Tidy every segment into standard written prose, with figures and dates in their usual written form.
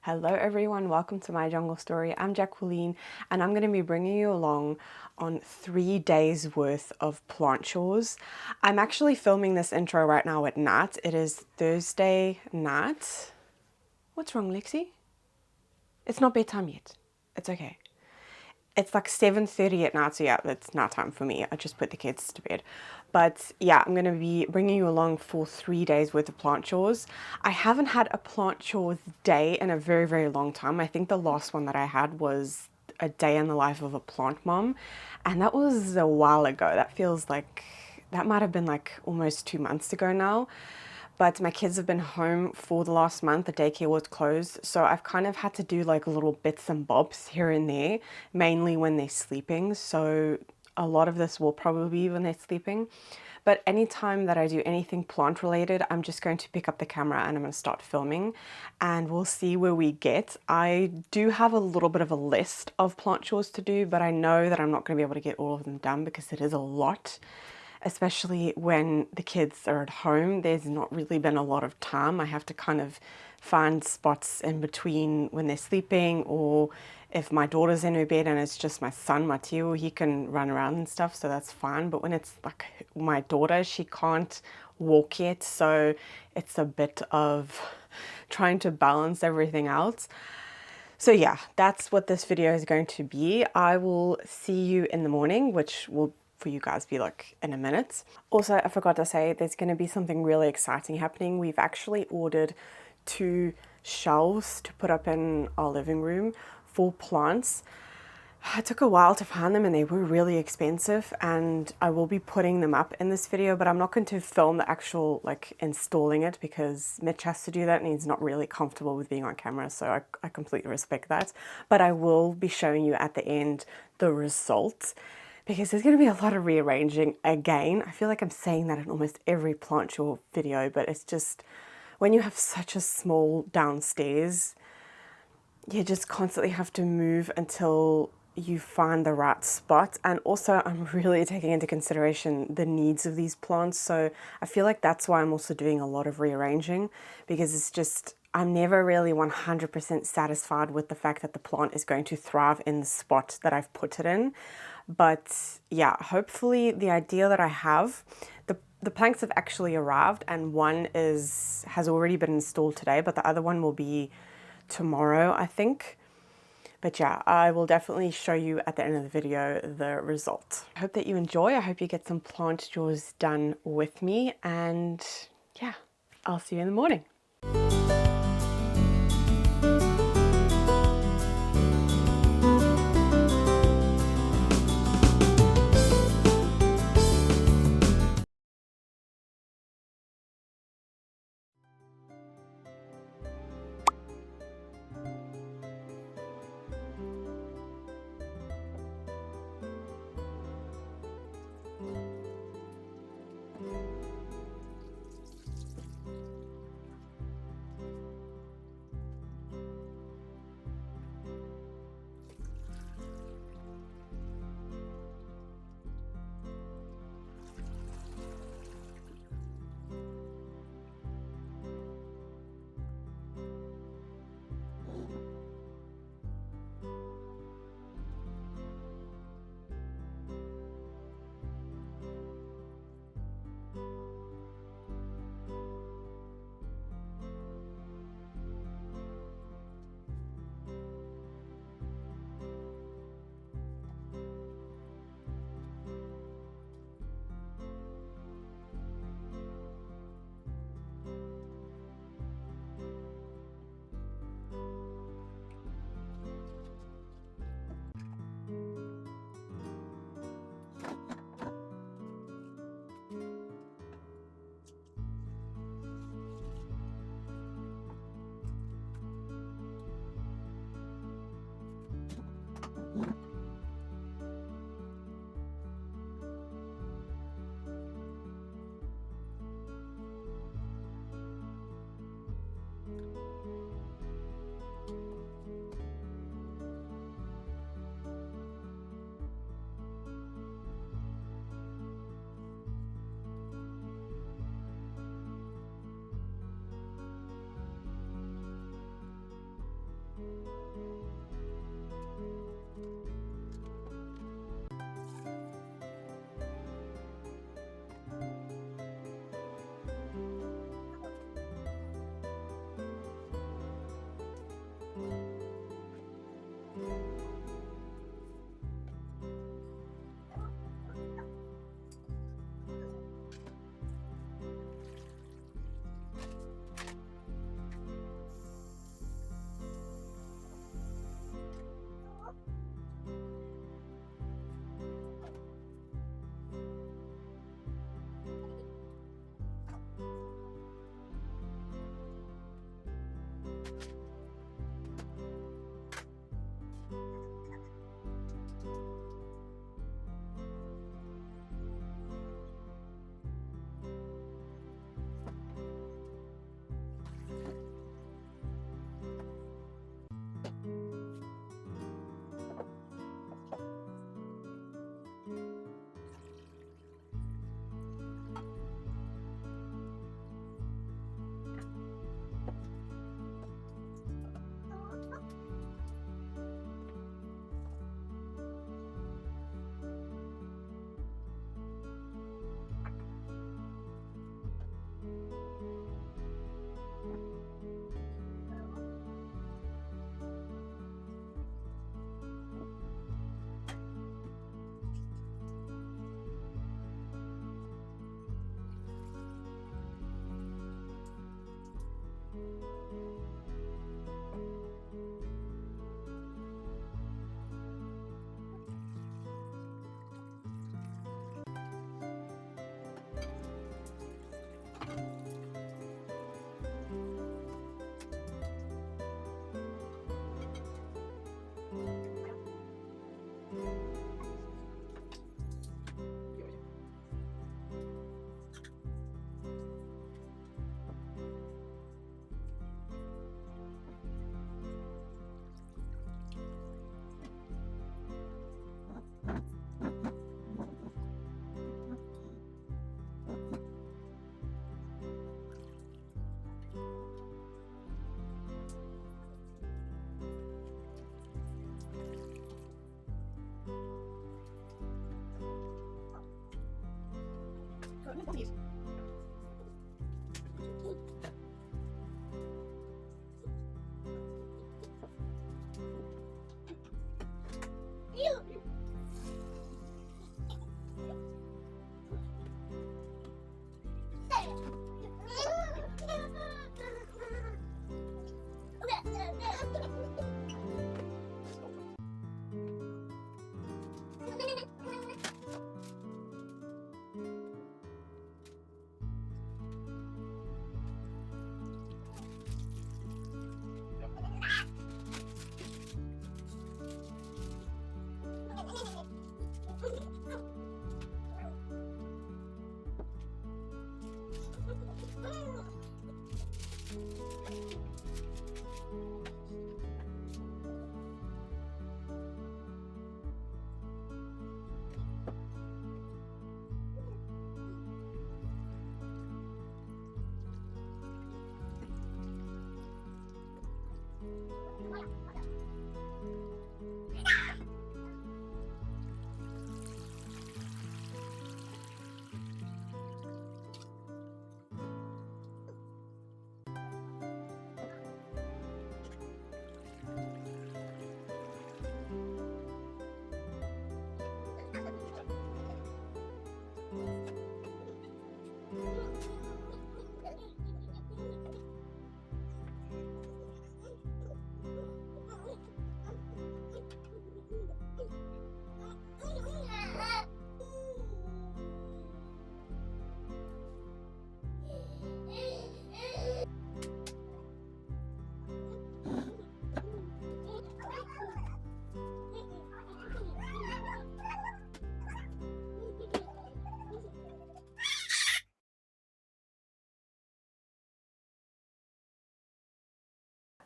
Hello everyone, welcome to my jungle story. I'm Jacqueline and I'm going to be bringing you along on 3 days worth of plant chores. I'm actually filming this intro right now at night. It is Thursday night. What's wrong, Lexi? It's not bedtime yet. It's okay. It's like 7:30 at night, so yeah, it's night time for me. I just put the kids to bed. But yeah, I'm going to be bringing you along for 3 days worth of plant chores. I haven't had a plant chores day in a very, very long time. I think the last one that I had was a day in the life of a plant mom, and that was a while ago. That feels like, that might have been like almost 2 months ago now. But my kids have been home for the last month. The daycare was closed, so I've kind of had to do like little bits and bobs here and there, mainly when they're sleeping. So a lot of this will probably be when they're sleeping. But anytime that I do anything plant related, I'm just going to pick up the camera and I'm going to start filming and we'll see where we get. I do have a little bit of a list of plant chores to do, but I know that I'm not going to be able to get all of them done because it is a lot. Especially when the kids are at home, there's not really been a lot of time. I have to kind of find spots in between when they're sleeping, or if my daughter's in her bed and it's just my son, Mateo, he can run around and stuff, so that's fine. But when it's like my daughter, she can't walk yet, so it's a bit of trying to balance everything out. So yeah, that's what this video is going to be. I will see you in the morning, which will for you guys be like in a minute. Also, I forgot to say there's going to be something really exciting happening. We've actually ordered 2 shelves to put up in our living room for plants. It took a while to find them and they were really expensive, and I will be putting them up in this video, but I'm not going to film the actual like installing it because Mitch has to do that and he's not really comfortable with being on camera, so I completely respect that. But I will be showing you at the end the result, because there's going to be a lot of rearranging again. I feel like I'm saying that in almost every plant chore video, but it's just when you have such a small downstairs, you just constantly have to move until you find the right spot. And also I'm really taking into consideration the needs of these plants, so I feel like that's why I'm also doing a lot of rearranging, because it's just, I'm never really 100% satisfied with the fact that the plant is going to thrive in the spot that I've put it in. But yeah, hopefully the idea that I have, the planks have actually arrived, and one has already been installed today, but the other one will be tomorrow, I think. But yeah, I will definitely show you at the end of the video the result. I hope that you enjoy. I hope you get some plant chores done with me, and yeah, I'll see you in the morning.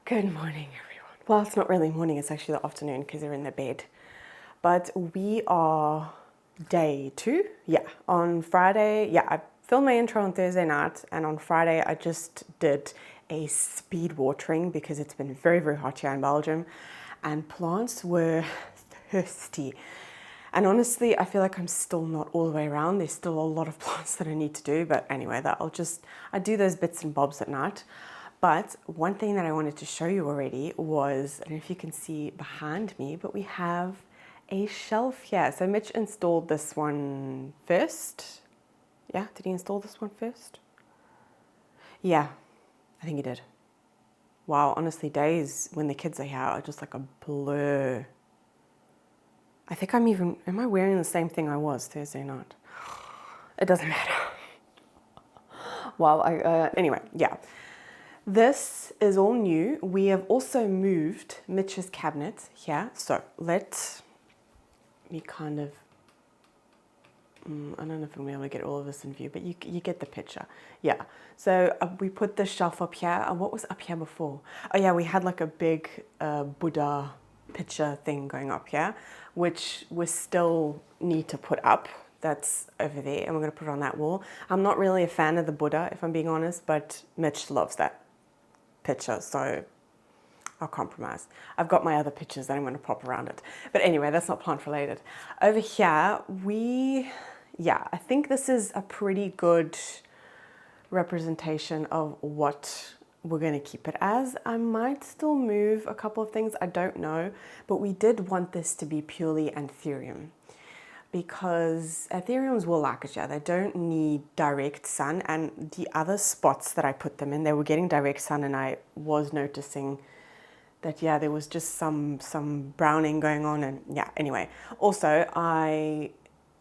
Good morning, everyone. Well, it's not really morning, it's actually the afternoon because they're in the bed. But we are day 2. Yeah, on Friday, I filmed my intro on Thursday night, and on Friday I just did a speed watering because it's been very, very hot here in Belgium, and plants were thirsty. And honestly, I feel like I'm still not all the way around. There's still a lot of plants that I need to do, but anyway, I do those bits and bobs at night. But one thing that I wanted to show you already was, I don't know if you can see behind me, but we have a shelf here. So Mitch installed this one first. Yeah, did he install this one first? Yeah, I think he did. Wow, honestly, days when the kids are here are just like a blur. I think am I wearing the same thing I was Thursday night? It doesn't matter. Well, anyway, yeah. This is all new. We have also moved Mitch's cabinet here. So let me kind of, I don't know if I'm going to be able to get all of this in view, but you get the picture. Yeah. So we put the shelf up here. What was up here before? Oh yeah, we had like a big Buddha picture thing going up here, which we still need to put up. That's over there, and we're going to put it on that wall. I'm not really a fan of the Buddha, if I'm being honest, but Mitch loves that picture, so I'll compromise. I've got my other pictures that I'm going to pop around it. But anyway, that's not plant related. Over here, I think this is a pretty good representation of what we're going to keep it as. I might still move a couple of things, I don't know, but we did want this to be purely anthurium, because anthuriums will like it, yeah. They don't need direct sun, and the other spots that I put them in, they were getting direct sun, and I was noticing that, yeah, there was just some browning going on, and yeah, anyway. Also, I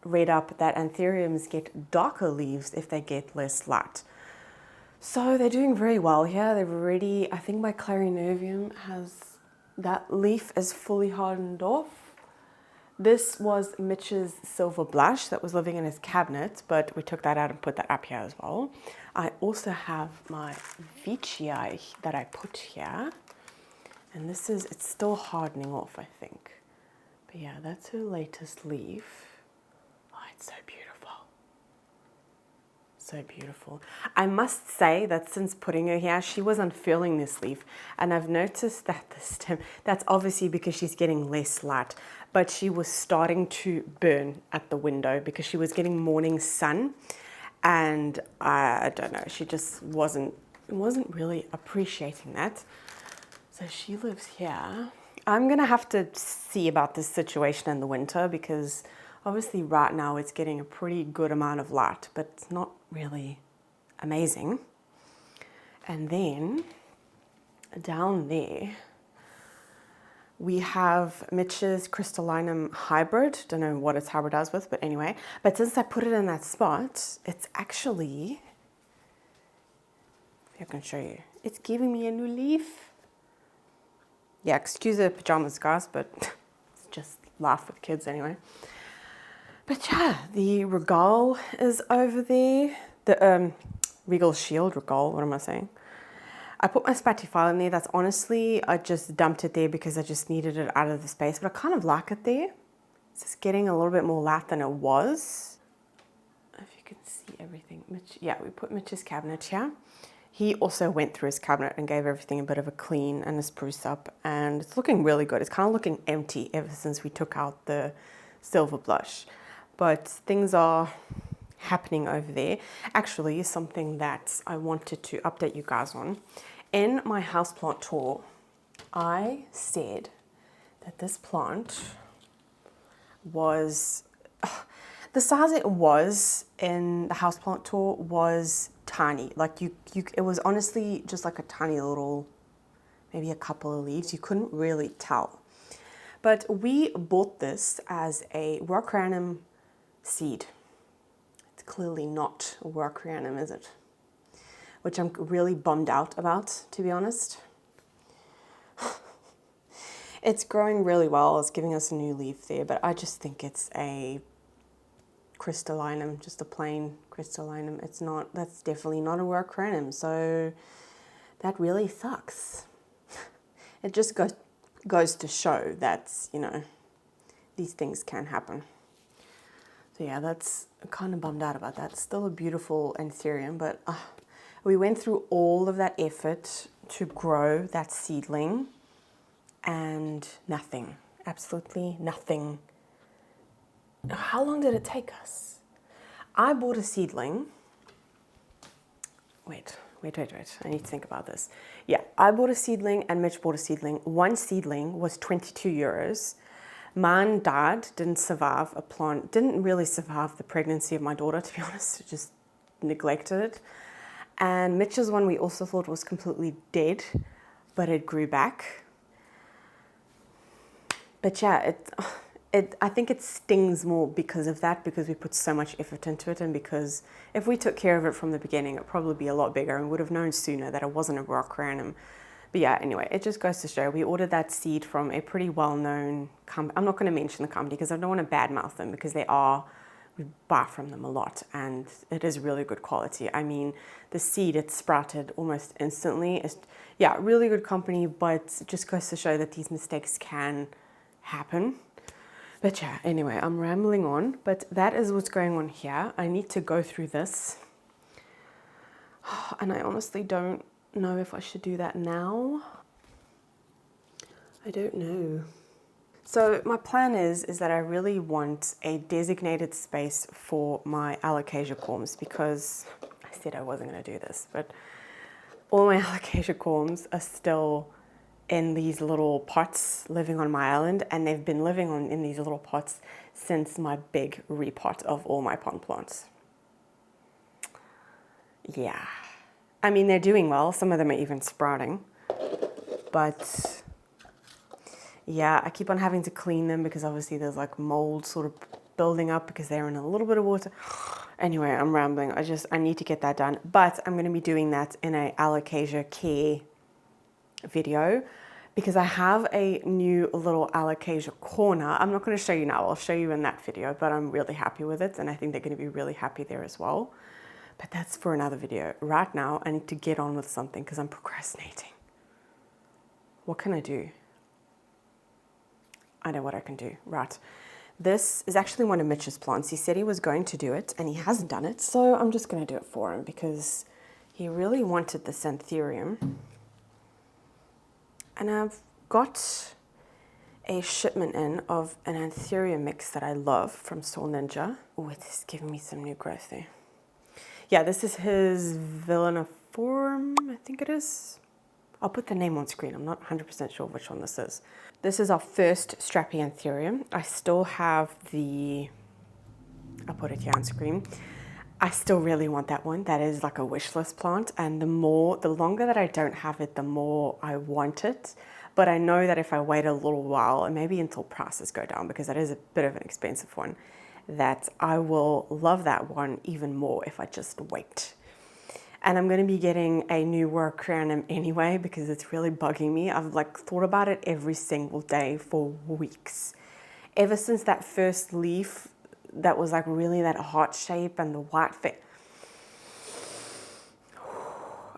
read up that anthuriums get darker leaves if they get less light. So they're doing very well here. They've already, I think my clarinervium that leaf is fully hardened off. This was Mitch's silver blush that was living in his cabinet, but we took that out and put that up here as well. I also have my veitchii that I put here. And it's still hardening off, I think. But yeah, that's her latest leaf. Oh, it's so beautiful. So beautiful. I must say that since putting her here, she was unfurling this leaf, and I've noticed that the stem, that's obviously because she's getting less light, but she was starting to burn at the window because she was getting morning sun, And I don't know, she just wasn't really appreciating that. So she lives here. I'm gonna have to see about this situation in the winter because obviously right now it's getting a pretty good amount of light, but it's not really amazing. And then down there, we have Mitch's crystallinum hybrid. Don't know what it's hybridized with, but anyway. But since I put it in that spot, it's actually, if I can show you, it's giving me a new leaf. Yeah, excuse the pajamas, guys, but it's just laugh with kids anyway. But yeah, the Regal is over there. The Regal Shield, Regal, what am I saying? I put my Spatify in there. That's honestly, I just dumped it there because I just needed it out of the space, but I kind of like it there. It's just getting a little bit more light than it was. If you can see everything. Mitch, yeah, we put Mitch's cabinet here. He also went through his cabinet and gave everything a bit of a clean and a spruce up, and it's looking really good. It's kind of looking empty ever since we took out the silver blush, but things are happening over there. Actually, something that I wanted to update you guys on. In my houseplant tour, I said that this plant was, the size it was in the houseplant tour was tiny. Like it was honestly just like a tiny little, maybe a couple of leaves. You couldn't really tell. But we bought this as a work random seed. Clearly not a work random, is it? Which I'm really bummed out about, to be honest. It's growing really well. It's giving us a new leaf there, but I just think it's a crystallinum, just a plain crystallinum. It's not, that's definitely not a work random, so that really sucks. It just goes to show that, you know, these things can happen. So yeah, that's kind of bummed out about that. It's still a beautiful anthurium, but we went through all of that effort to grow that seedling and nothing, absolutely nothing. How long did it take us? I bought a seedling. Wait, I need to think about this. Yeah, I bought a seedling and Mitch bought a seedling. One seedling was 22 euros. Mine died, didn't survive a plant, didn't really survive the pregnancy of my daughter, to be honest, just neglected it. And Mitch's one we also thought was completely dead, but it grew back. But yeah, I think it stings more because of that, because we put so much effort into it, and because if we took care of it from the beginning, it'd probably be a lot bigger and would have known sooner that it wasn't a rock random. But yeah, anyway, it just goes to show we ordered that seed from a pretty well-known company. I'm not going to mention the company because I don't want to badmouth them, because we buy from them a lot and it is really good quality. I mean, the seed, it sprouted almost instantly. Yeah, really good company, but it just goes to show that these mistakes can happen. But yeah, anyway, I'm rambling on, but that is what's going on here. I need to go through this. And I honestly don't know if I should do that now. I don't know. So my plan is that I really want a designated space for my alocasia corms, because I said I wasn't going to do this, but all my alocasia corms are still in these little pots living on my island, and they've been living in these little pots since my big repot of all my pond plants. Yeah. I mean, they're doing well. Some of them are even sprouting. But yeah, I keep on having to clean them because obviously there's like mold sort of building up because they're in a little bit of water. Anyway, I'm rambling. I need to get that done. But I'm going to be doing that in a alocasia care video, because I have a new little alocasia corner. I'm not going to show you now. I'll show you in that video, but I'm really happy with it. And I think they're going to be really happy there as well. But that's for another video. Right now, I need to get on with something because I'm procrastinating. What can I do? I know what I can do. Right. This is actually one of Mitch's plants. He said he was going to do it, and he hasn't done it. So I'm just going to do it for him because he really wanted the anthurium. And I've got a shipment in of an anthurium mix that I love from Soul Ninja. Oh, it is giving me some new growth there. Yeah, this is his Villaniform, I think it is. I'll put the name on screen. I'm not 100% sure which one this is. This is our first Strapiantherium. I still have the, I'll put it here on screen. I still really want that one. That is like a wish list plant. And the longer that I don't have it, the more I want it. But I know that if I wait a little while, and maybe until prices go down, because that is a bit of an expensive one, that I will love that one even more if I just wait. And I'm going to be getting a new workaround anyway because it's really bugging me. I've like thought about it every single day for weeks. Ever since that first leaf that was like really that heart shape and the white fit.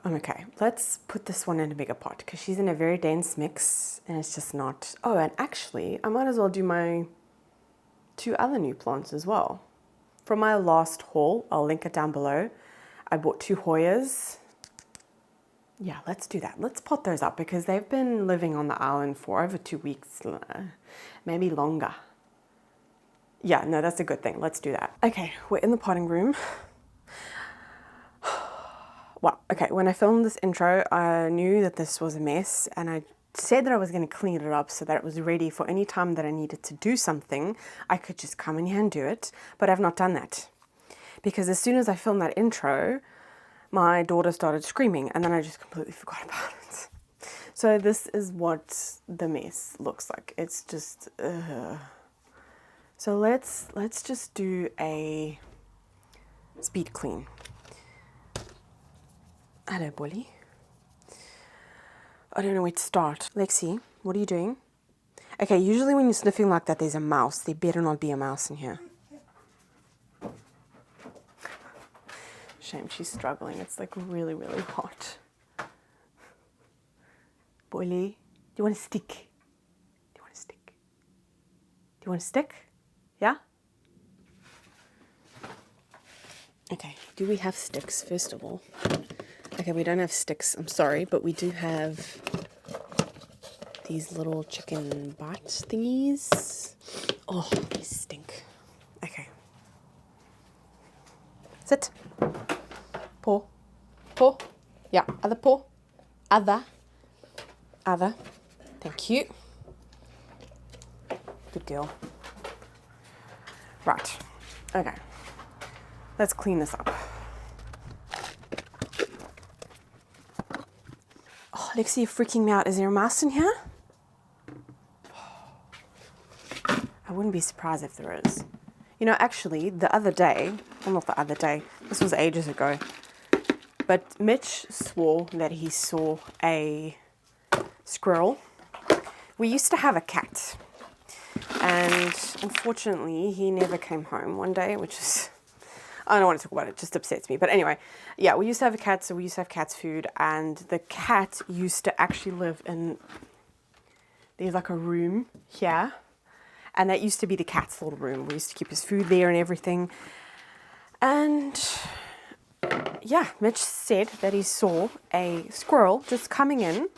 I'm okay. Let's put this one in a bigger pot because she's in a very dense mix and it's just not. Oh, and actually I might as well do my 2 other new plants as well. From my last haul, I'll link it down below. I bought 2 Hoyas. Yeah, let's do that. Let's pot those up because they've been living on the island for over 2 weeks, maybe longer. Yeah, no, that's a good thing. Let's do that. Okay, we're in the potting room. Well, okay, when I filmed this intro, I knew that this was a mess and I said that I was going to clean it up so that it was ready for any time that I needed to do something. I could just come in here and do it, but I've not done that. Because as soon as I filmed that intro, my daughter started screaming and then I just completely forgot about it. So this is what the mess looks like. It's just, So let's just do a speed clean. Hello, Bully. I don't know where to start. Lexi, what are you doing? Okay, usually when you're sniffing like that, there's a mouse. There better not be a mouse in here. Shame, she's struggling. It's like really, really hot. Bully, do you want a stick? Do you want a stick? Do you want a stick? Yeah? Okay, do we have sticks, first of all? Okay, we don't have sticks, I'm sorry, but we do have these little chicken bite thingies. Oh, they stink. Okay. Sit. Paw. Paw. Yeah, other paw. Other. Other. Thank you. Good girl. Right. Okay. Let's clean this up. Oh, Lexi, you're freaking me out. Is there a mouse in here? I wouldn't be surprised if there is. You know, actually, the other day, well, not the other day, this was ages ago, but Mitch swore that he saw a squirrel. We used to have a cat, and unfortunately, he never came home one day, which is, I don't want to talk about it, it just upsets me. But anyway, yeah, we used to have a cat, so we used to have cat's food, and the cat used to actually live in, there's like a room here, and that used to be the cat's little room. We used to keep his food there and everything. And yeah, Mitch said that he saw a squirrel just coming in,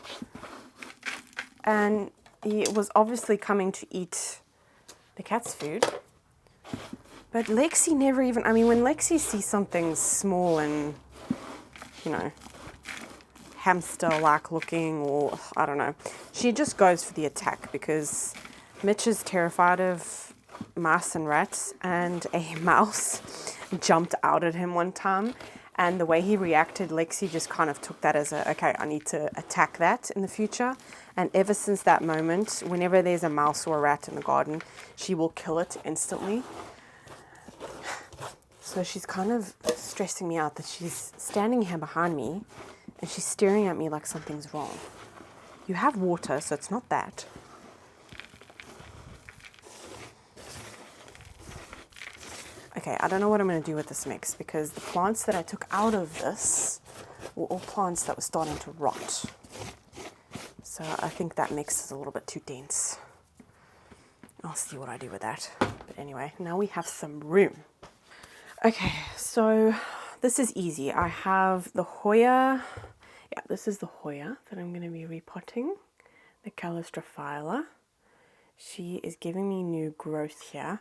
and he was obviously coming to eat the cat's food. But Lexi never even, I mean, when Lexi sees something small and, you know, hamster-like looking, or I don't know, she just goes for the attack because Mitch is terrified of mice and rats, and a mouse jumped out at him one time, and the way he reacted, Lexi just kind of took that as a, okay, I need to attack that in the future. And ever since that moment, whenever there's a mouse or a rat in the garden, she will kill it instantly. So she's kind of stressing me out that she's standing here behind me and she's staring at me like something's wrong. You have water, so it's not that. Okay, I don't know what I'm going to do with this mix because the plants that I took out of this were all plants that were starting to rot. So I think that mix is a little bit too dense. I'll see what I do with that. But anyway, now we have some room. Okay, so this is easy. I have the Hoya. Yeah, this is the Hoya that I'm going to be repotting. The Calistrophylla. She is giving me new growth here.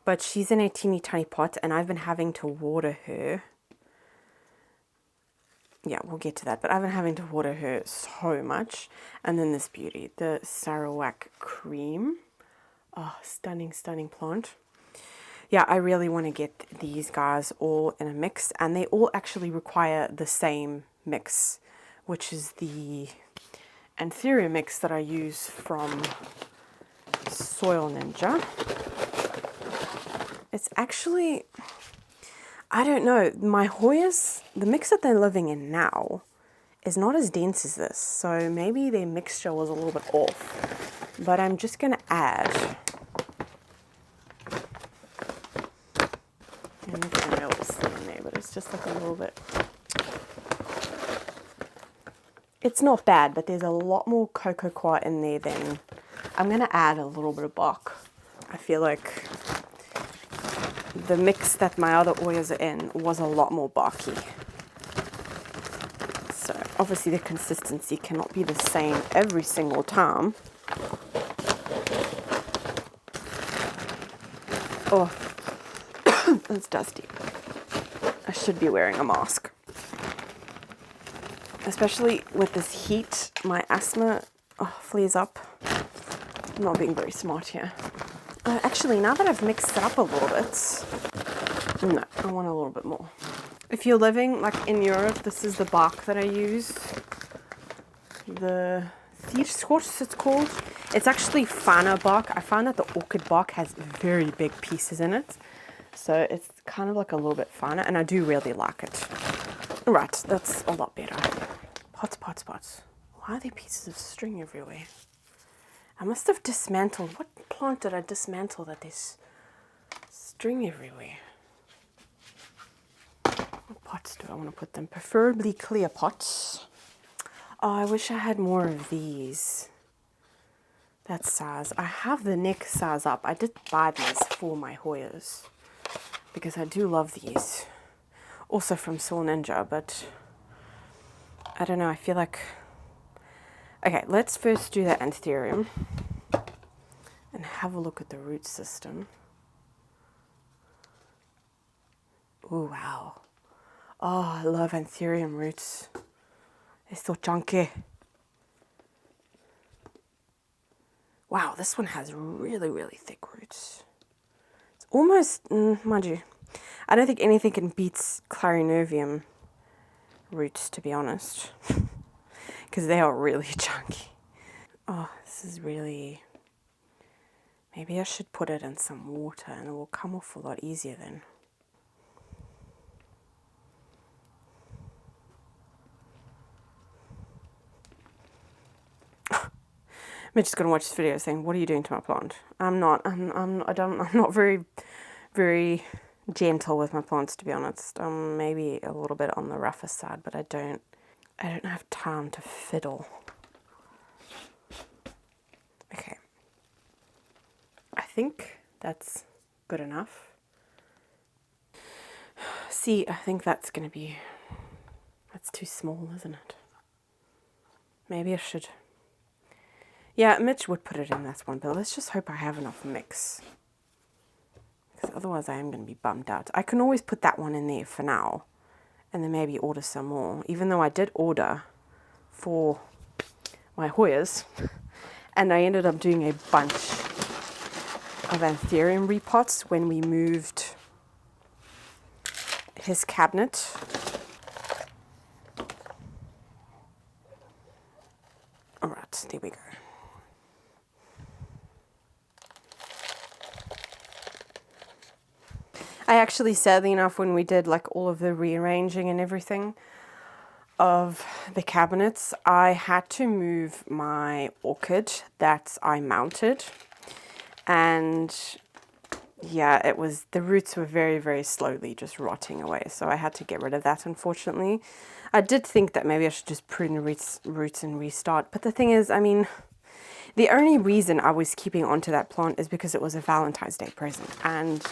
But she's in a teeny tiny pot and I've been having to water her yeah, we'll get to that. But I've been having to water her so much. And then this beauty, the Sarawak cream. Oh, stunning, stunning plant. Yeah, I really want to get these guys all in a mix, and they all actually require the same mix, which is the Antheria mix that I use from Soil Ninja. It's actually, I don't know, my Hoyas, the mix that they're living in now is not as dense as this, so maybe their mixture was a little bit off. But I'm just going to add, and you can able to see in there, but it's just like a little bit. It's not bad, but there's a lot more cocoa coir in there than, I'm going to add a little bit of bark. I feel like the mix that my other oils are in was a lot more barky. So obviously the consistency cannot be the same every single time. Oh, that's dusty. I should be wearing a mask. Especially with this heat, my asthma flares up. I'm not being very smart here. Actually, now that I've mixed it up a little bit, no, I want a little bit more. If you're living like in Europe, this is the bark that I use. The thief's quartz, it's called. It's actually finer bark. I found that the orchid bark has very big pieces in it. So it's kind of like a little bit finer, and I do really like it. Right, that's a lot better. Pots, pots, pots. Why are there pieces of string everywhere? I must have dismantled. What plant did I dismantle that there's string everywhere? What pots do I want to put them? Preferably clear pots. Oh, I wish I had more of these. That size. I have the neck size up. I did buy these for my Hoyas because I do love these. Also from Soul Ninja, but I don't know. I feel like... Okay, let's first do that Anthurium and have a look at the root system. Oh, wow. Oh, I love Anthurium roots. They're so chunky. Wow, this one has really, really thick roots. It's almost, mind you, I don't think anything can beat Clarinervium roots, to be honest. Because they are really chunky. Oh, this is really... Maybe I should put it in some water and it will come off a lot easier then. Mitch is going to watch this video saying, "What are you doing to my plant?" I'm not very, very gentle with my plants, to be honest. Maybe a little bit on the rougher side, but I don't have time to fiddle. Okay. I think that's good enough. See, I think that's too small, isn't it? Maybe I should. Yeah, Mitch would put it in this one, but let's just hope I have enough mix. Because otherwise I am going to be bummed out. I can always put that one in there for now. And then maybe order some more. Even though I did order for my Hoyas. And I ended up doing a bunch of Anthurium repots when we moved his cabinet. Alright, there we go. I actually, sadly enough, when we did like all of the rearranging and everything of the cabinets, I had to move my orchid that I mounted. And yeah, the roots were very, very slowly just rotting away. So I had to get rid of that, unfortunately. I did think that maybe I should just prune the roots and restart. But the thing is, I mean, the only reason I was keeping onto that plant is because it was a Valentine's Day present. And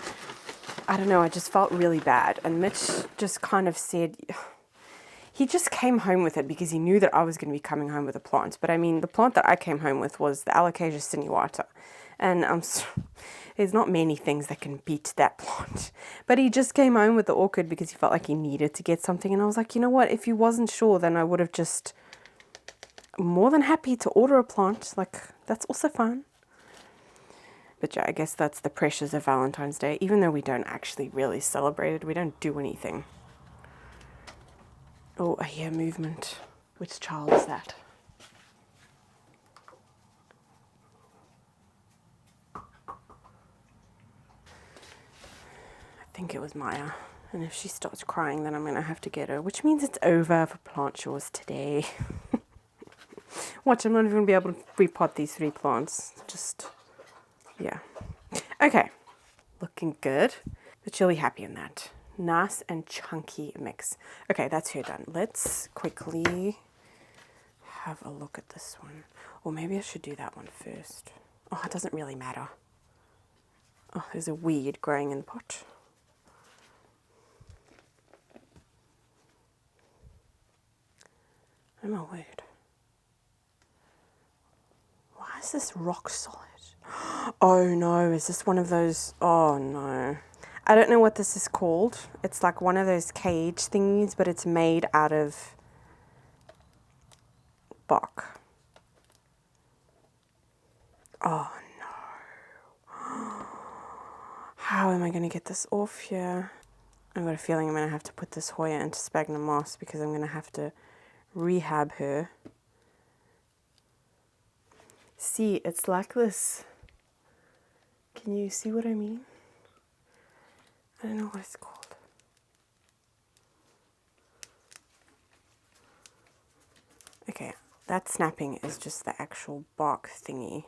I don't know, I just felt really bad. And Mitch just kind of said, he just came home with it because he knew that I was going to be coming home with a plant. But I mean, the plant that I came home with was the Alocasia sinuata. And there's not many things that can beat that plant. But he just came home with the orchid because he felt like he needed to get something. And I was like, you know what? If he wasn't sure, then I would have just more than happy to order a plant. Like, that's also fine. But yeah, I guess that's the pressures of Valentine's Day. Even though we don't actually really celebrate it, we don't do anything. Oh, I hear movement. Which child is that? I think it was Maya. And if she starts crying, then I'm going to have to get her. Which means it's over for plant chores today. Watch, I'm not even going to be able to repot these 3 plants. Just, yeah. Okay. Looking good. But she'll be happy in that. Nice and chunky mix. Okay, that's her done. Let's quickly have a look at this one. Or maybe I should do that one first. Oh, it doesn't really matter. Oh, there's a weed growing in the pot. Oh my word. Why is this rock solid? Oh no, is this one of those? Oh no. I don't know what this is called. It's like one of those cage thingies, but it's made out of bark. Oh no. How am I going to get this off here? I've got a feeling I'm going to have to put this Hoya into sphagnum moss because I'm going to have to rehab her. See, it's like this. Can you see what I mean? I don't know what it's called. Okay, that snapping is just the actual bark thingy.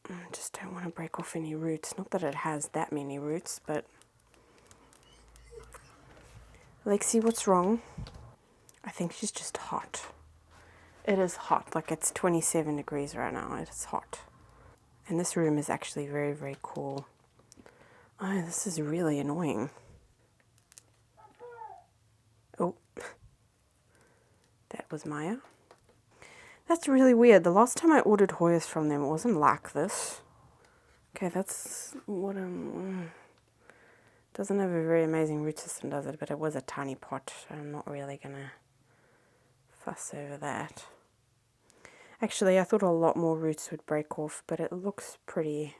I just don't want to break off any roots. Not that it has that many roots, but... Lexi, what's wrong? I think she's just hot. It is hot, like it's 27 degrees right now. It's hot. And this room is actually very, very cool. Oh, this is really annoying. Oh, that was Maya. That's really weird. The last time I ordered Hoyas from them, it wasn't like this. Okay, that's what doesn't have a very amazing root system, does it? But it was a tiny pot, so I'm not really gonna fuss over that. Actually, I thought a lot more roots would break off, but it looks pretty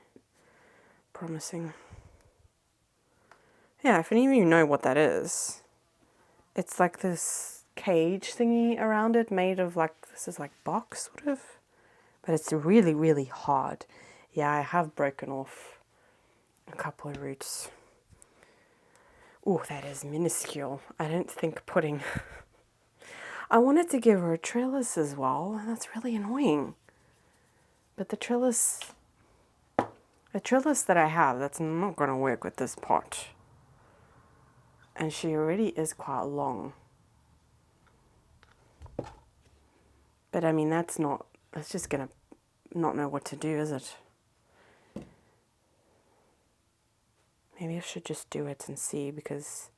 promising. Yeah, if any of you know what that is, it's like this cage thingy around it made of like, this is like bark sort of, but it's really, really hard. Yeah, I have broken off a couple of roots. Oh, that is minuscule. I don't think putting... I wanted to give her a trellis as well, and that's really annoying. But the trellis that I have, that's not going to work with this pot. And she already is quite long. But I mean, that's just going to not know what to do, is it? Maybe I should just do it and see, because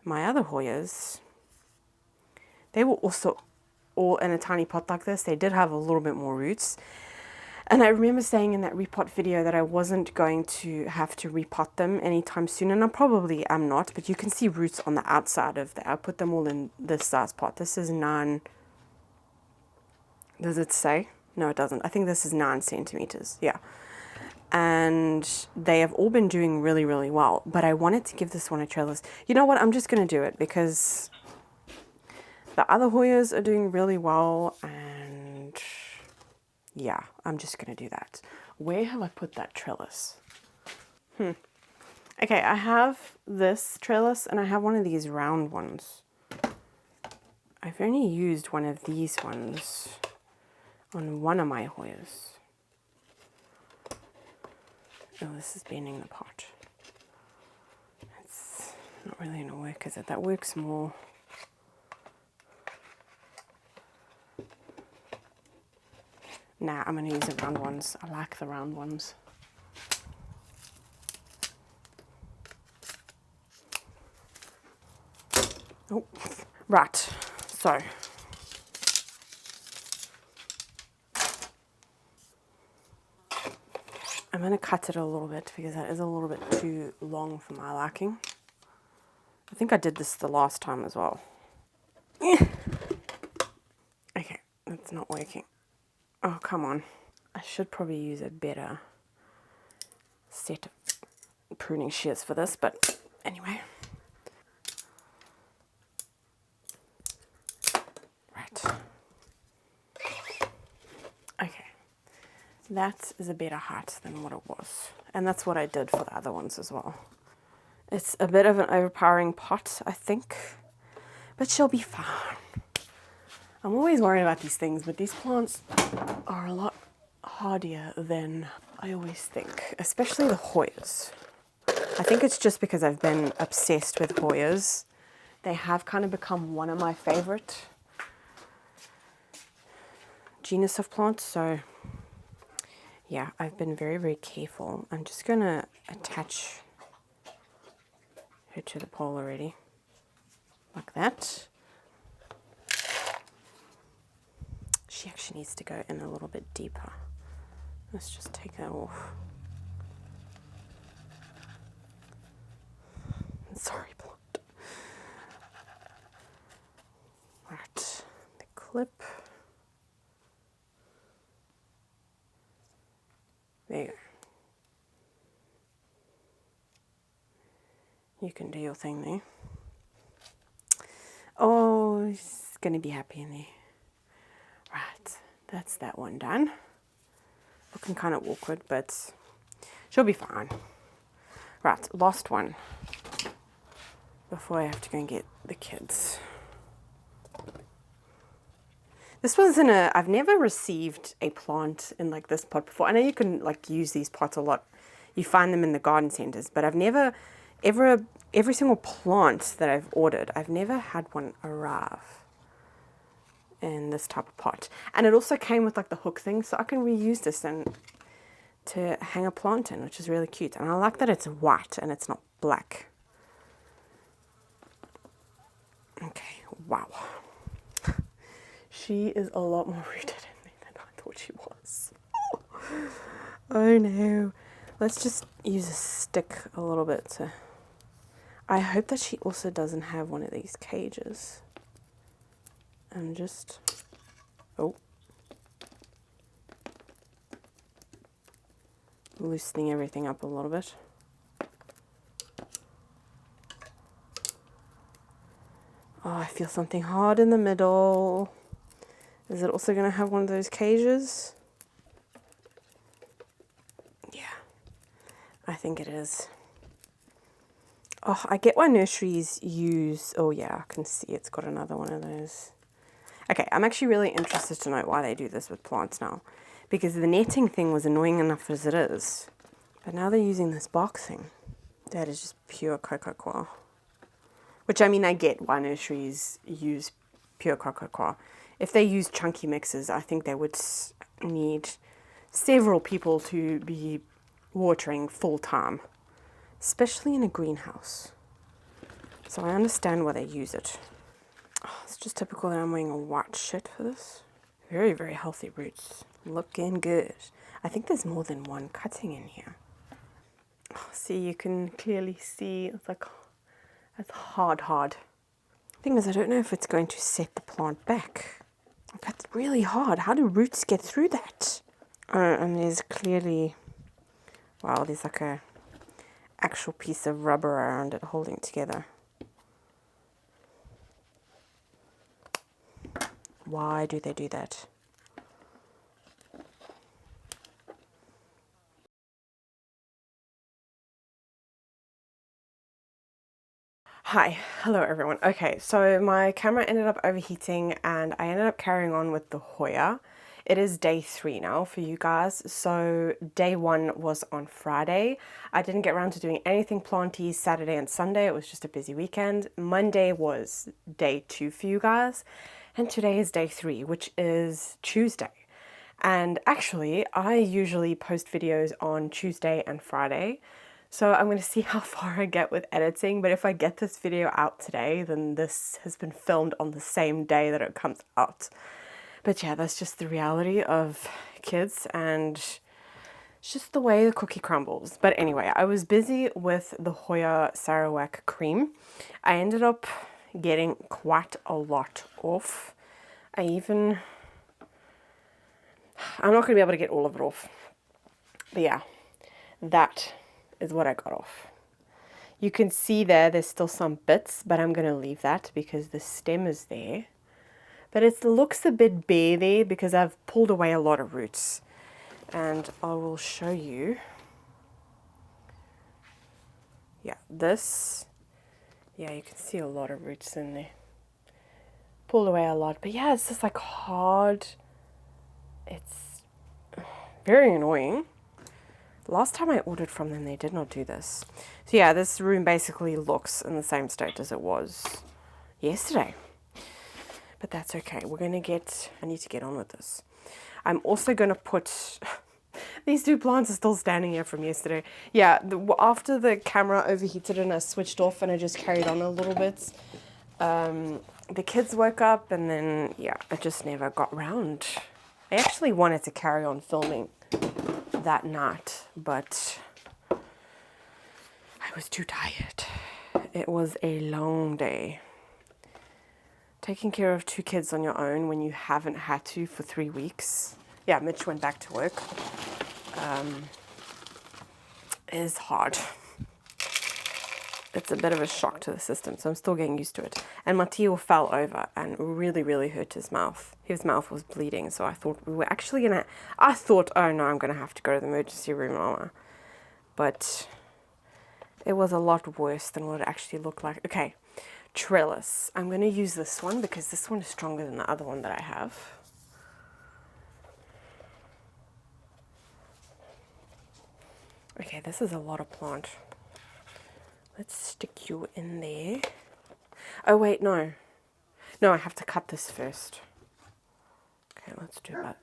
my other Hoyas, they were also all in a tiny pot like this. They did have a little bit more roots. And I remember saying in that repot video that I wasn't going to have to repot them anytime soon. And I probably am not, but you can see roots on the outside of that. I put them all in this size pot. This is 9, does it say? No, it doesn't. I think this is 9 centimeters. Yeah. And they have all been doing really, really well. But I wanted to give this one a trellis. You know what? I'm just going to do it because the other Hoyas are doing really well. And yeah, I'm just going to do that. Where have I put that trellis? Okay, I have this trellis and I have one of these round ones. I've only used one of these ones on one of my Hoyas. Oh, this is bending the pot. It's not really going to work, is it? That works more. Nah, I'm going to use the round ones. I like the round ones. Oh, right, so I'm going to cut it a little bit because that is a little bit too long for my liking. I think I did this the last time as well. Okay, that's not working. Oh, come on. I should probably use a better set of pruning shears for this, but anyway. Right. Okay. That is a better height than what it was. And that's what I did for the other ones as well. It's a bit of an overpowering pot, I think, but she'll be fine. I'm always worried about these things, but these plants are a lot hardier than I always think, especially the Hoyas. I think it's just because I've been obsessed with Hoyas. They have kind of become one of my favorite genus of plants, so yeah, I've been very, very careful. I'm just going to attach her to the pole already, like that. She actually needs to go in a little bit deeper. Let's just take that off. Sorry, plant. Right, the clip. There you go. You can do your thing there. Oh, he's going to be happy in there. Right, that's that one done. Looking kind of awkward, but she'll be fine. Right, last one before I have to go and get the kids. This was I've never received a plant in like this pot before. I know you can like use these pots a lot. You find them in the garden centers, but I've never, every single plant that I've ordered, I've never had one arrive in this type of pot. And it also came with like the hook thing, so I can reuse this and to hang a plant in, which is really cute. And I like that it's white and it's not black. Okay, wow. She is a lot more rooted in me than I thought she was. Oh no. Let's just use a stick a little bit to... I hope that she also doesn't have one of these cages. And just... Oh. Loosening everything up a little bit. Oh, I feel something hard in the middle. Is it also going to have one of those cages? Yeah, I think it is. Oh, I get why nurseries use... Oh yeah, I can see it's got another one of those. Okay, I'm actually really interested to know why they do this with plants now. Because the netting thing was annoying enough as it is. But now they're using this box thing. That is just pure cocoa. Which, I mean, I get why nurseries use pure cocoa. If they use chunky mixes, I think they would need several people to be watering full time. Especially in a greenhouse. So I understand why they use it. Oh, it's just typical that I'm wearing a white shirt for this. Very, very healthy roots. Looking good. I think there's more than one cutting in here. Oh, see, you can clearly see it's like... That's hard. The thing is, I don't know if it's going to set the plant back. That's really hard. How do roots get through that? And there's clearly... Wow, there's like a actual piece of rubber around it holding it together. Why do they do that? Hi, hello everyone. Okay, so my camera ended up overheating and I ended up carrying on with the Hoya. It is day 3 now for you guys. So day 1 was on Friday. I didn't get around to doing anything planty Saturday and Sunday. It was just a busy weekend. Monday was day 2 for you guys. And today is day 3, which is Tuesday. And actually, I usually post videos on Tuesday and Friday. So I'm going to see how far I get with editing, but if I get this video out today, then this has been filmed on the same day that it comes out. But yeah, that's just the reality of kids, and it's just the way the cookie crumbles. But anyway, I was busy with the Hoya Sarawak cream. I ended up getting quite a lot off. I'm not going to be able to get all of it off. But yeah, that is what I got off. You can see there's still some bits, but I'm going to leave that because the stem is there. But it looks a bit bare there because I've pulled away a lot of roots. And I will show you. Yeah, you can see a lot of roots in there. Pulled away a lot, but yeah, it's just like hard. It's very annoying. Last time I ordered from them, they did not do this. So yeah, this room basically looks in the same state as it was yesterday. But that's okay. I need to get on with this. I'm also going to put, these two plants are still standing here from yesterday. Yeah, after the camera overheated and I switched off and I just carried on a little bit, the kids woke up and then, yeah, I just never got round. I actually wanted to carry on filming that night, but I was too tired. It was a long day. Taking care of 2 kids on your own when you haven't had to for 3 weeks. Yeah, Mitch went back to work. Is hard. It's a bit of a shock to the system, so I'm still getting used to it. And Matteo fell over and really, really hurt his mouth. His mouth was bleeding, so I thought we were actually oh no, I'm gonna have to go to the emergency room, Mama. But it was a lot worse than what it actually looked like. Okay, trellis. I'm gonna use this one because this one is stronger than the other one that I have. Okay, this is a lot of plant. Let's stick you in there. Oh wait, no. No, I have to cut this first. Okay, let's do that.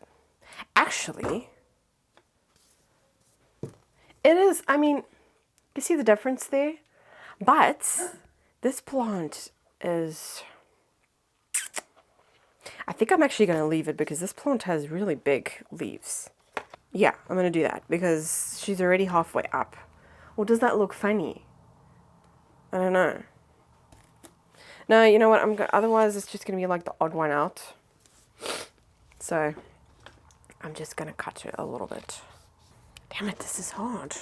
Actually, it is, I mean, you see the difference there? But this plant is, I think I'm actually going to leave it because this plant has really big leaves. Yeah, I'm going to do that because she's already halfway up. Or does that look funny? I don't know. No, you know what? Otherwise, it's just going to be like the odd one out. So, I'm just going to cut it a little bit. Damn it, this is hard.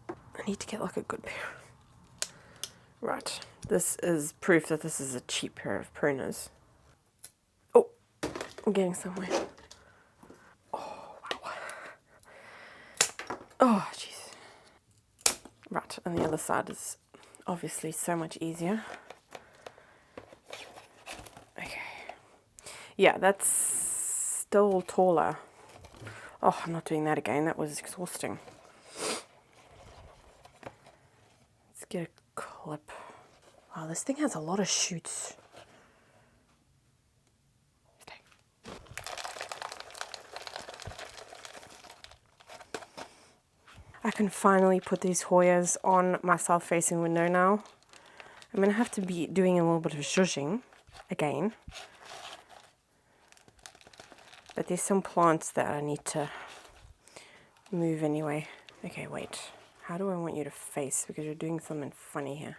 I need to get like a good pair. Right. This is proof that this is a cheap pair of pruners. Oh, I'm getting somewhere. Oh, wow. Oh, jeez. Right, and the other side is obviously so much easier. Okay. Yeah, that's still taller. Oh, I'm not doing that again. That was exhausting. Let's get a clip. Wow, this thing has a lot of shoots. Okay. I can finally put these Hoyas on my south-facing window now. I'm going to have to be doing a little bit of zhuzhing again. But there's some plants that I need to move anyway. Okay, wait. How do I want you to face? Because you're doing something funny here.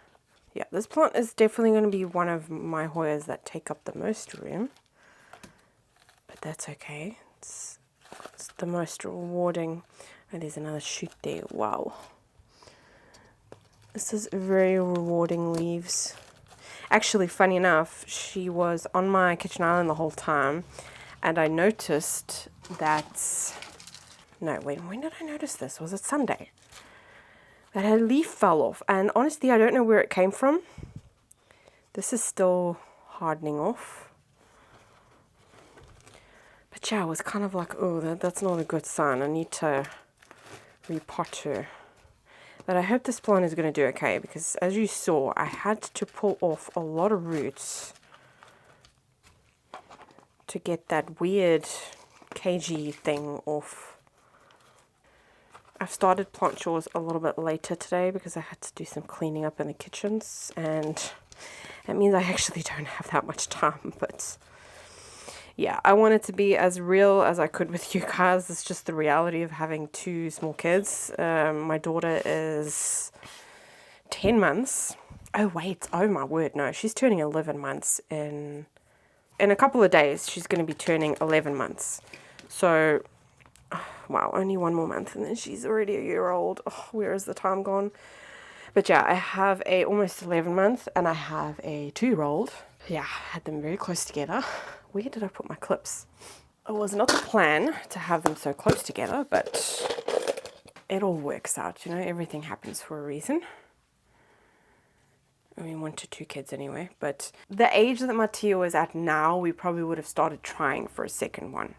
Yeah, this plant is definitely going to be one of my Hoyas that take up the most room. But that's okay. It's the most rewarding. And there's another shoot there. Wow. This is very rewarding leaves. Actually, funny enough, she was on my kitchen island the whole time. And I noticed that... No, wait, when did I notice this? Was it Sunday? That her leaf fell off. And honestly, I don't know where it came from. This is still hardening off. But yeah, I was kind of like, oh, that's not a good sign. I need to repot her. But I hope this plant is going to do okay. Because as you saw, I had to pull off a lot of roots to get that weird cagey thing off. I've started plant chores a little bit later today because I had to do some cleaning up in the kitchens, and that means I actually don't have that much time. But yeah, I wanted to be as real as I could with you guys. It's just the reality of having two small kids. My daughter is 10 months. Oh wait, oh my word, no, she's turning 11 months in a couple of days. She's going to be turning 11 months. So wow, only one more month and then she's already a year old. Oh, where is the time gone? But yeah, I have a almost 11 month and I have a 2-year-old. Yeah, I had them very close together. Where did I put my clips? It was not the plan to have them so close together, but it all works out, you know, everything happens for a reason. I mean, 1 to 2 kids anyway, but the age that Matteo is at now, we probably would have started trying for a second one.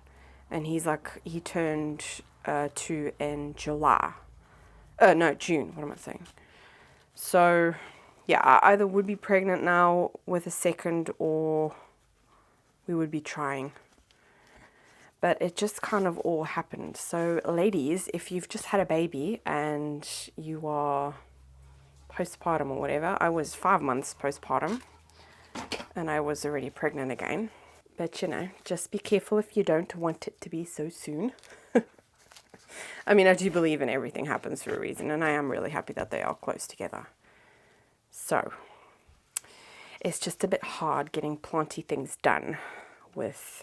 And he turned 2 in July. No, June, what am I saying? So, yeah, I either would be pregnant now with a second or we would be trying. But it just kind of all happened. So, ladies, if you've just had a baby and you are postpartum or whatever, I was 5 months postpartum and I was already pregnant again. But you know, just be careful if you don't want it to be so soon. I mean, I do believe in everything happens for a reason, and I am really happy that they are close together. So it's just a bit hard getting planty things done with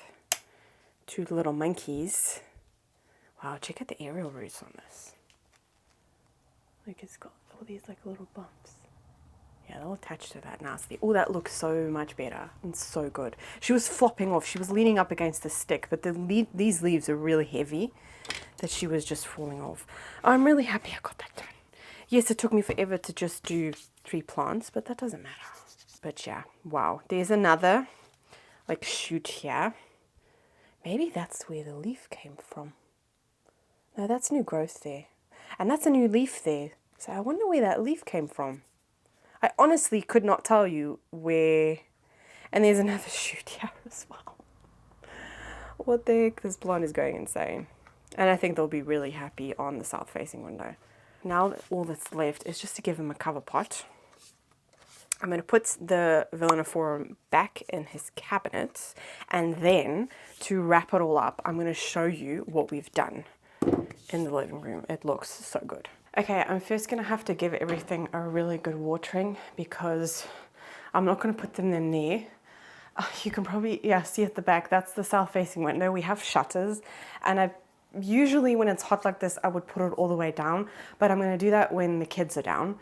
2 little monkeys. Wow, check out the aerial roots on this. Like, it's got all these like little bumps. Yeah, they'll attach to that nicely. Oh, that looks so much better and so good. She was flopping off. She was leaning up against the stick, but these leaves are really heavy that she was just falling off. I'm really happy I got that done. Yes, it took me forever to just do 3 plants, but that doesn't matter. But yeah, wow. There's another like shoot here. Maybe that's where the leaf came from. No, that's new growth there. And that's a new leaf there. So I wonder where that leaf came from. I honestly could not tell you where. And there's another shoot here as well. What the heck? This plant is going insane. And I think they'll be really happy on the south-facing window. Now all that's left is just to give him a cover pot. I'm going to put the Villanoforum back in his cabinet. And then to wrap it all up, I'm going to show you what we've done in the living room. It looks so good. Okay, I'm first going to have to give everything a really good watering because I'm not going to put them in there. You can probably, see at the back, that's the south-facing window. We have shutters, and usually when it's hot like this, I would put it all the way down, but I'm going to do that when the kids are down.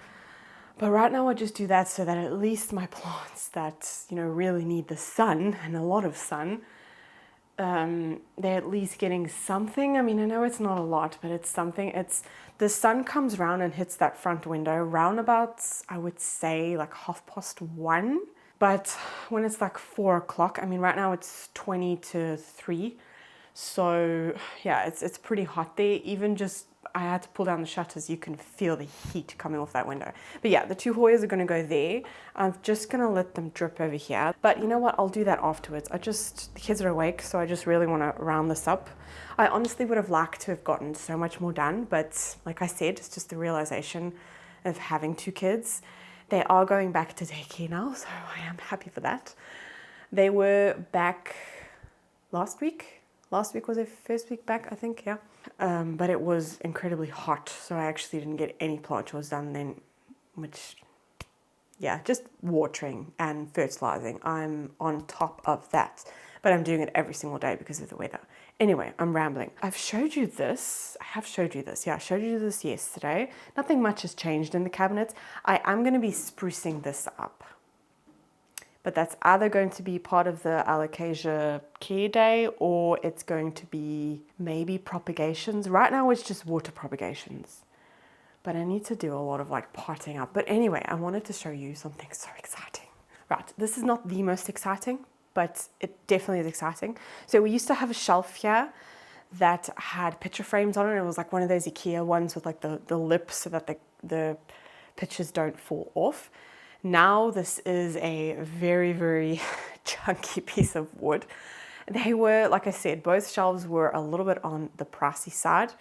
But right now I just do that so that at least my plants that, you know, really need the sun, and a lot of sun, they're at least getting something. I mean, I know it's not a lot, but it's something. The sun comes round and hits that front window round about, I would say, like 1:30. But when it's like 4 o'clock, I mean, right now it's 20 to 3. So yeah, it's pretty hot there. Even just, I had to pull down the shutters. You can feel the heat coming off that window. But yeah, the 2 Hoyas are going to go there. I'm just going to let them drip over here. But you know what? I'll do that afterwards. The kids are awake, so I just really want to round this up. I honestly would have liked to have gotten so much more done. But like I said, it's just the realization of having 2 kids. They are going back to daycare now, so I am happy for that. They were back last week. Last week was their first week back, I think, yeah. But it was incredibly hot, so I actually didn't get any plant chores done then, which, yeah, just watering and fertilizing. I'm on top of that, but I'm doing it every single day because of the weather. Anyway, I'm rambling. I have showed you this. Yeah, I showed you this yesterday. Nothing much has changed in the cabinets. I am going to be sprucing this up. But that's either going to be part of the Alocasia Care Day or it's going to be maybe propagations. Right now it's just water propagations. But I need to do a lot of like potting up. But anyway, I wanted to show you something so exciting. Right, this is not the most exciting, but it definitely is exciting. So we used to have a shelf here that had picture frames on it. It was like one of those IKEA ones with like the lips so that the pictures don't fall off. Now this is a very, very chunky piece of wood. They were, like I said, both shelves were a little bit on the pricey side.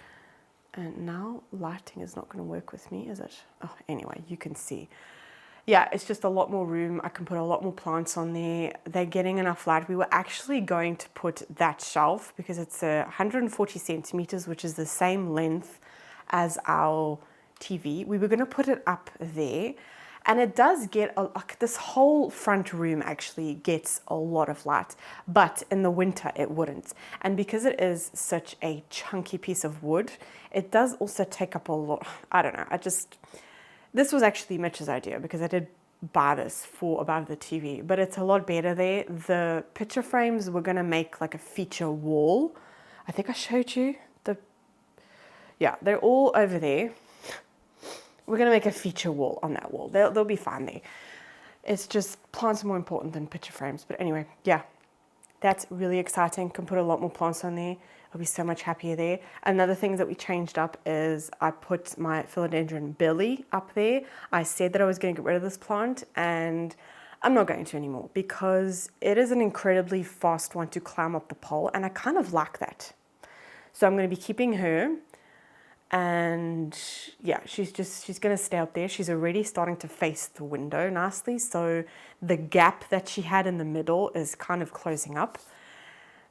And now lighting is not going to work with me, is it? Oh, anyway, you can see. Yeah, it's just a lot more room. I can put a lot more plants on there. They're getting enough light. We were actually going to put that shelf because it's 140 centimeters, which is the same length as our TV. We were going to put it up there. And it does get, like this whole front room actually gets a lot of light, but in the winter it wouldn't. And because it is such a chunky piece of wood, it does also take up a lot. I don't know, this was actually Mitch's idea because I did buy this for above the TV, but it's a lot better there. The picture frames we're gonna make like a feature wall. I think I showed you yeah, they're all over there. We're going to make a feature wall on that wall. They'll be fine there. It's just plants are more important than picture frames. But anyway, yeah, that's really exciting. Can put a lot more plants on there. I'll be so much happier there. Another thing that we changed up is I put my philodendron Billy up there. I said that I was going to get rid of this plant and I'm not going to anymore because it is an incredibly fast one to climb up the pole and I kind of like that. So I'm going to be keeping her. And yeah, she's going to stay up there. She's already starting to face the window nicely. So the gap that she had in the middle is kind of closing up.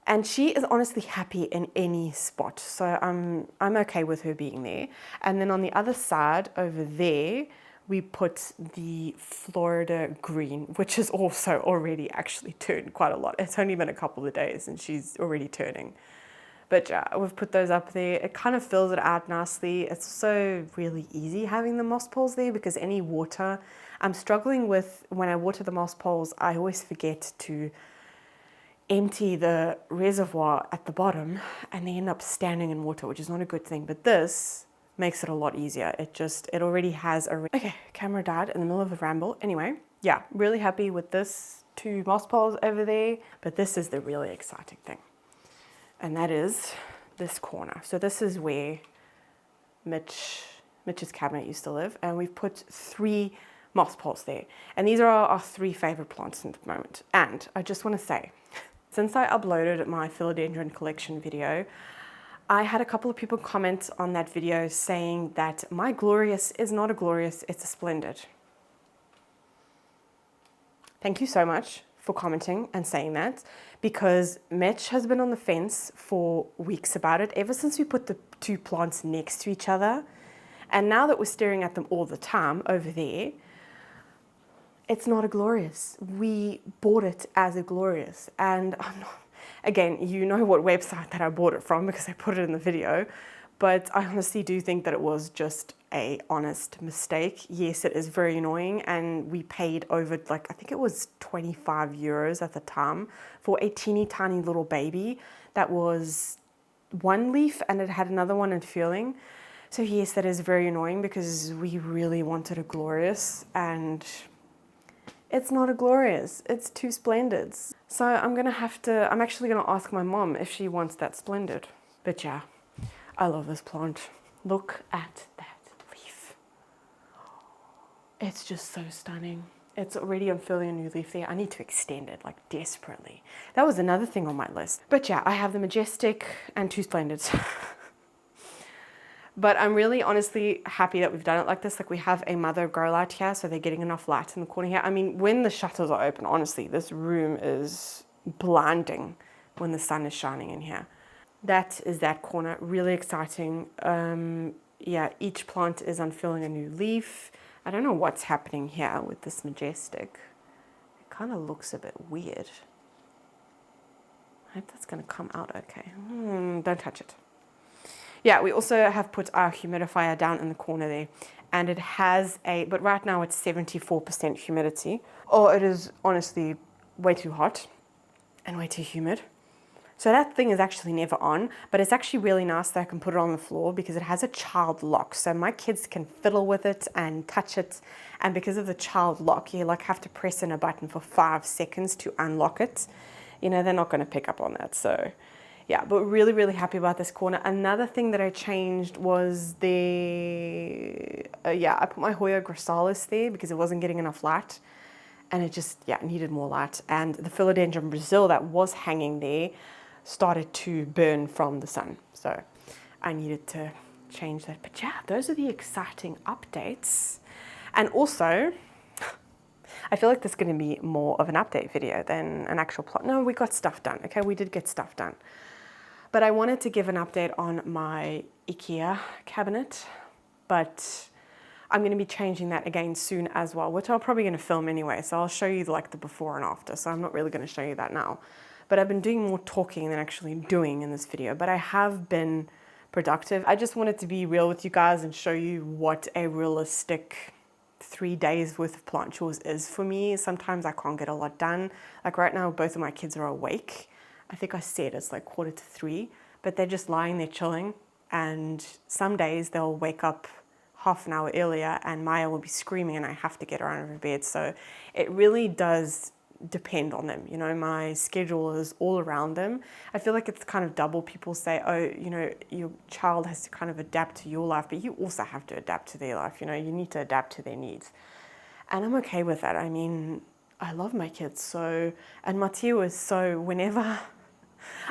And she is honestly happy in any spot. So I'm okay with her being there. And then on the other side over there, we put the Florida green, which is also already actually turned quite a lot. It's only been a couple of days and she's already turning. But yeah, we've put those up there. It kind of fills it out nicely. It's so really easy having the moss poles there because any water, I'm struggling with when I water the moss poles, I always forget to empty the reservoir at the bottom and they end up standing in water, which is not a good thing. But this makes it a lot easier. It already has a... Okay, camera died in the middle of the ramble. Anyway, yeah, really happy with this 2 moss poles over there. But this is the really exciting thing. And that is this corner. So this is where Mitch's cabinet used to live. And we've put 3 moss poles there. And these are our 3 favorite plants at the moment. And I just want to say, since I uploaded my philodendron collection video, I had a couple of people comment on that video saying that my glorious is not a glorious, it's a splendid. Thank you so much for commenting and saying that, because Mitch has been on the fence for weeks about it ever since we put the 2 plants next to each other. And now that we're staring at them all the time over there, it's not a glorious. We bought it as a glorious. And I'm not, again, you know what website that I bought it from because I put it in the video, but I honestly do think that it was just a honest mistake. Yes, it is very annoying, and we paid over, like, I think it was 25 euros at the time for a teeny tiny little baby that was 1 leaf and it had another one in filling. So yes, that is very annoying because we really wanted a glorious and it's not a glorious, it's 2 splendids. So I'm actually gonna ask my mom if she wants that splendid. But yeah, I love this plant. Look at that leaf. It's just so stunning. It's already unfurling a new leaf there. I need to extend it, like, desperately. That was another thing on my list. But yeah, I have the majestic and 2 splendids. But I'm really honestly happy that we've done it like this. Like, we have a mother grow light here, so they're getting enough light in the corner here. I mean, when the shutters are open, honestly, this room is blinding when the sun is shining in here. That is that corner. Really exciting. Yeah, each plant is unfurling a new leaf. I don't know what's happening here with this majestic. It kind of looks a bit weird. I hope that's going to come out okay. Don't touch it. Yeah, we also have put our humidifier down in the corner there, and it has but right now it's 74% humidity. Oh, it is honestly way too hot and way too humid. So that thing is actually never on, but it's actually really nice that I can put it on the floor because it has a child lock. So my kids can fiddle with it and touch it. And because of the child lock, you like have to press in a button for 5 seconds to unlock it. You know, they're not going to pick up on that. So yeah, but really, really happy about this corner. Another thing that I changed was I put my Hoya grassalis there because it wasn't getting enough light. And it just, needed more light. And the philodendron Brazil that was hanging there started to burn from the sun. So I needed to change that. But yeah, those are the exciting updates. And also, I feel like this is going to be more of an update video than an actual plot. No, we got stuff done, okay? We did get stuff done. But I wanted to give an update on my IKEA cabinet, but I'm going to be changing that again soon as well, which I'm probably going to film anyway. So I'll show you like the before and after. So I'm not really going to show you that now. But I've been doing more talking than actually doing in this video, but I have been productive. I just wanted to be real with you guys and show you what a realistic 3 days worth of plant chores is for me. Sometimes I can't get a lot done. Like right now, both of my kids are awake. I think I said it's like 2:45, but they're just lying there chilling. And some days they'll wake up half an hour earlier and Maya will be screaming and I have to get her out of her bed. So it really does depend on them. You know, my schedule is all around them. I feel like it's kind of double. People say, oh, you know, your child has to kind of adapt to your life, but you also have to adapt to their life. You know, you need to adapt to their needs. And I'm okay with that. I mean, I love my kids. So, and Mateo is so, whenever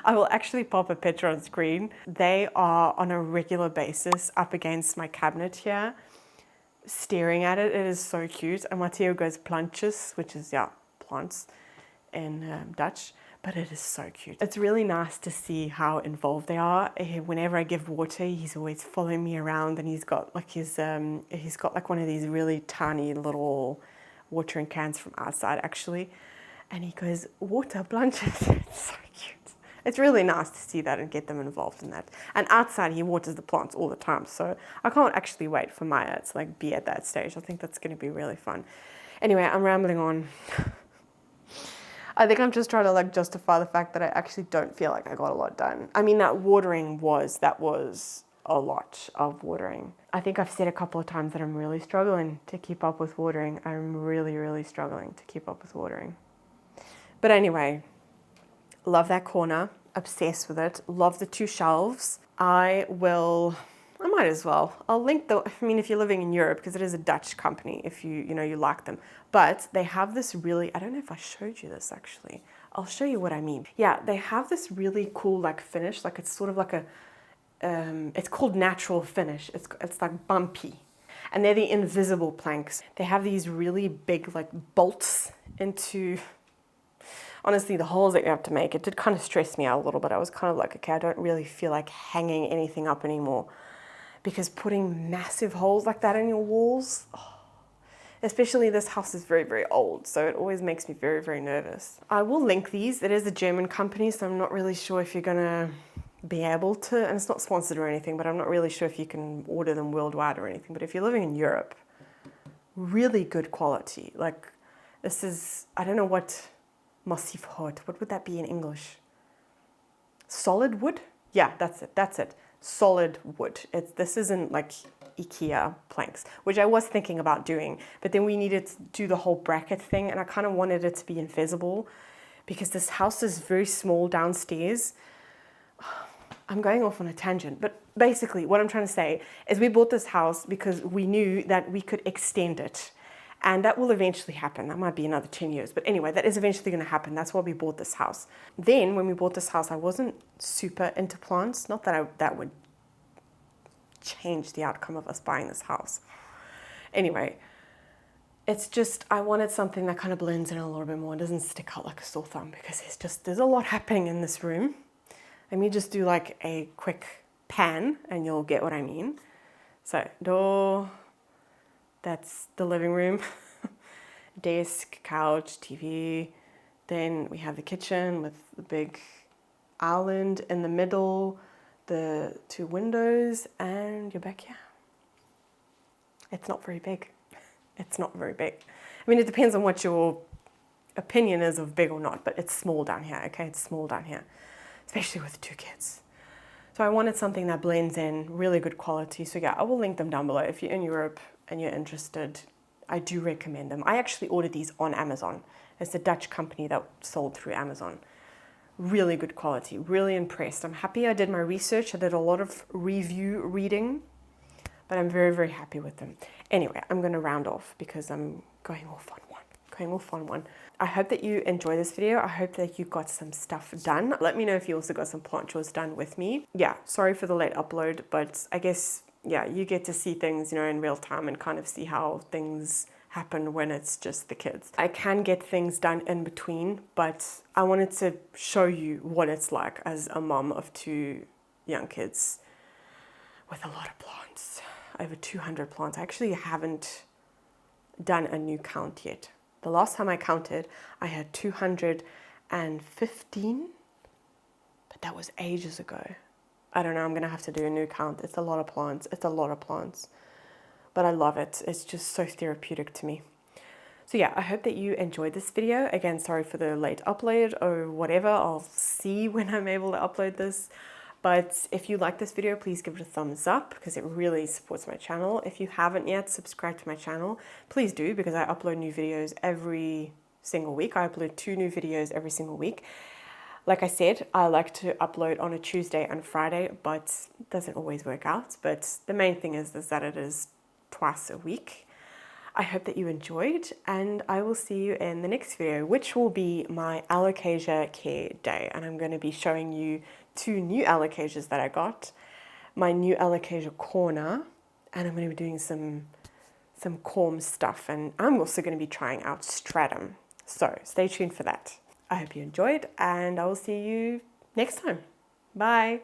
I will actually pop a picture on screen, they are on a regular basis up against my cabinet here, staring at it. It is so cute. And Mateo goes plantjes, which is, yeah, plants in Dutch, but it is so cute. It's really nice to see how involved they are. Whenever I give water, he's always following me around, and he's got like one of these really tiny little watering cans from outside actually, and he goes, water plantjes. It's so cute. It's really nice to see that and get them involved in that. And outside he waters the plants all the time, so I can't actually wait for Maya to like be at that stage. I think that's going to be really fun. Anyway, I'm rambling on. I think I'm just trying to like justify the fact that I actually don't feel like I got a lot done. I mean, that was a lot of watering. I think I've said a couple of times that I'm really struggling to keep up with watering. I'm really struggling to keep up with watering. But anyway, love that corner, obsessed with it, love the 2 shelves. I might as well. I'll link if you're living in Europe, because it is a Dutch company, if you like them. But they have this really, I don't know if I showed you this actually. I'll show you what I mean. Yeah, they have this really cool like finish, like it's sort of like it's called natural finish. It's like bumpy. And they're the invisible planks. They have these really big like bolts into, honestly, the holes that you have to make. It did kind of stress me out a little bit. I was kind of like, okay, I don't really feel like hanging anything up anymore. Because putting massive holes like that in your walls, especially this house is very old, so it always makes me very nervous. I will link these. It is a German company, so I'm not really sure if you're gonna be able to, and it's not sponsored or anything, but I'm not really sure if you can order them worldwide or anything. But if you're living in Europe, really good quality. Like this is, I don't know what massiv hout, what would that be in English? Solid wood? Yeah, that's it. Solid wood. This isn't like IKEA planks, which I was thinking about doing, but then we needed to do the whole bracket thing, and I kind of wanted it to be invisible because this house is very small downstairs. I'm going off on a tangent, but basically what I'm trying to say is we bought this house because we knew that we could extend it, and that will eventually happen. That might be another 10 years, but anyway, that is eventually going to happen. That's why we bought this house. Then when we bought this house, I wasn't super into plants. Not that that would change the outcome of us buying this house. Anyway, it's just, I wanted something that kind of blends in a little bit more. It doesn't stick out like a sore thumb, because there's a lot happening in this room. Let me just do like a quick pan and you'll get what I mean. So door, that's the living room, desk, couch, TV. Then we have the kitchen with the big island in the middle, the 2 windows, and you're back here. It's not very big. It's not very big. I mean, it depends on what your opinion is of big or not, but it's small down here, okay? It's small down here, especially with 2 kids. So I wanted something that blends in, really good quality. So yeah, I will link them down below. If you're in Europe and you're interested, I do recommend them. I actually ordered these on Amazon. It's a Dutch company that sold through Amazon. Really good quality, really impressed. I'm happy I did my research. I did a lot of review reading, but I'm very happy with them. Anyway, I'm going to round off because I'm going off on one. I hope that you enjoy this video. I hope that you got some stuff done. Let me know if you also got some plant chores done with me. Yeah, sorry for the late upload, but I guess yeah, you get to see things, you know, in real time and kind of see how things happen when it's just the kids. I can get things done in between, but I wanted to show you what it's like as a mom of 2 young kids with a lot of plants, over 200 plants. I actually haven't done a new count yet. The last time I counted, I had 215, but that was ages ago. I don't know, I'm gonna have to do a new count. It's a lot of plants, but I love it. It's just so therapeutic to me. So yeah, I hope that you enjoyed this video. Again, sorry for the late upload or whatever. I'll see when I'm able to upload this. But if you like this video, please give it a thumbs up because it really supports my channel. If you haven't yet subscribed to my channel, please do, because I upload new videos every single week. I upload 2 new videos every single week. Like I said, I like to upload on a Tuesday and Friday, but it doesn't always work out. But the main thing is that it is twice a week. I hope that you enjoyed, and I will see you in the next video, which will be my alocasia care day. And I'm going to be showing you 2 new alocasias that I got, my new alocasia corner, and I'm going to be doing some corm stuff, and I'm also going to be trying out stratum. So stay tuned for that. I hope you enjoyed, and I will see you next time. Bye.